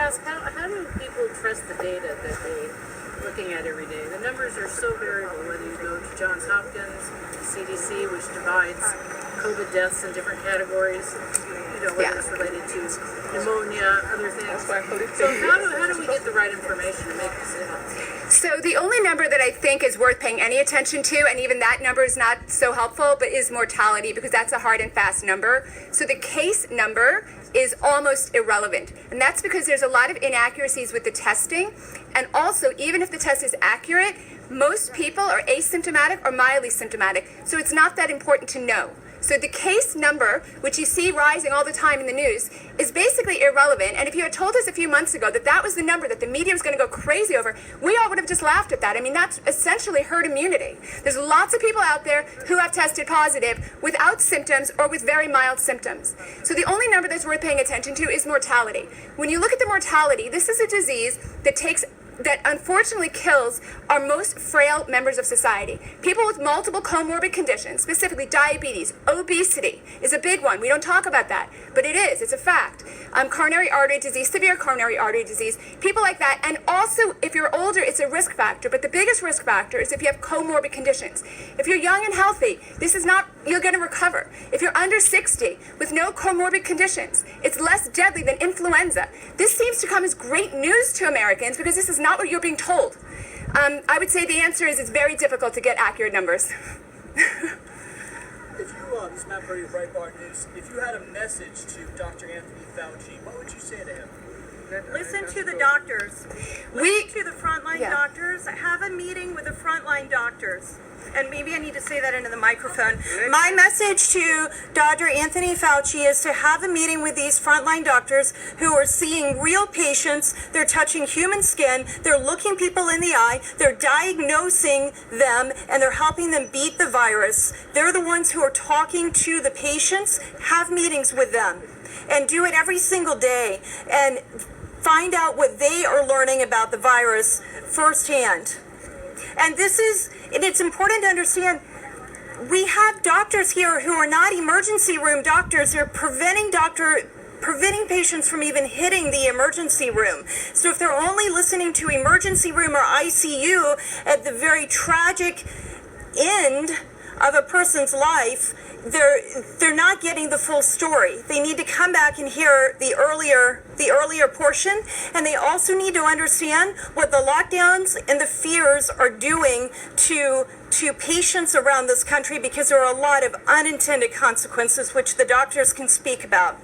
ask, how do people trust the data that they're looking at every day? The numbers are so variable, whether you go to Johns Hopkins, CDC, which divides COVID deaths in different categories, whether it's related to pneumonia, other things. So how do we get the right information to make decisions? So the only number that I think is worth paying any attention to, and even that number is not so helpful, but is mortality, because that's a hard and fast number. So the case number is almost irrelevant. And that's because there's a lot of inaccuracies with the testing. And also, even if the test is accurate, most people are asymptomatic or mildly symptomatic. So it's not that important to know. So the case number, which you see rising all the time in the news, is basically irrelevant. And if you had told us a few months ago that that was the number that the media was going to go crazy over, we all would have just laughed at that. I mean, that's essentially herd immunity. There's lots of people out there who have tested positive without symptoms or with very mild symptoms. So the only number that's worth paying attention to is mortality. When you look at the mortality, this is a disease that unfortunately kills our most frail members of society. People with multiple comorbid conditions, specifically diabetes, obesity is a big one. We don't talk about that, but it is. It's a fact. Coronary artery disease, severe coronary artery disease, people like that. And also, if you're older, it's a risk factor. But the biggest risk factor is if you have comorbid conditions. If you're young and healthy, this is not, you're going to recover. If you're under 60 with no comorbid conditions, it's less deadly than influenza. This seems to come as great news to Americans because this is not what you're being told. I would say the answer is it's very difficult to get accurate numbers. If you, this is Matt Purdy of Breitbart News, if you had a message to Dr. Anthony Fauci, what would you say to him? Listen to the doctors. Listen to the frontline doctors. Have a meeting with the frontline doctors. And maybe I need to say that into the microphone. My message to Dr. Anthony Fauci is to have a meeting with these frontline doctors who are seeing real patients. They're touching human skin. They're looking people in the eye. They're diagnosing them, and they're helping them beat the virus. They're the ones who are talking to the patients. Have meetings with them and do it every single day and find out what they are learning about the virus firsthand. And it's important to understand, we have doctors here who are not emergency room doctors. They're preventing patients from even hitting the emergency room. So if they're only listening to emergency room or ICU at the very tragic end of a person's life, they're not getting the full story. They need to come back and hear the earlier portion, and they also need to understand what the lockdowns and the fears are doing to patients around this country, because there are a lot of unintended consequences which the doctors can speak about.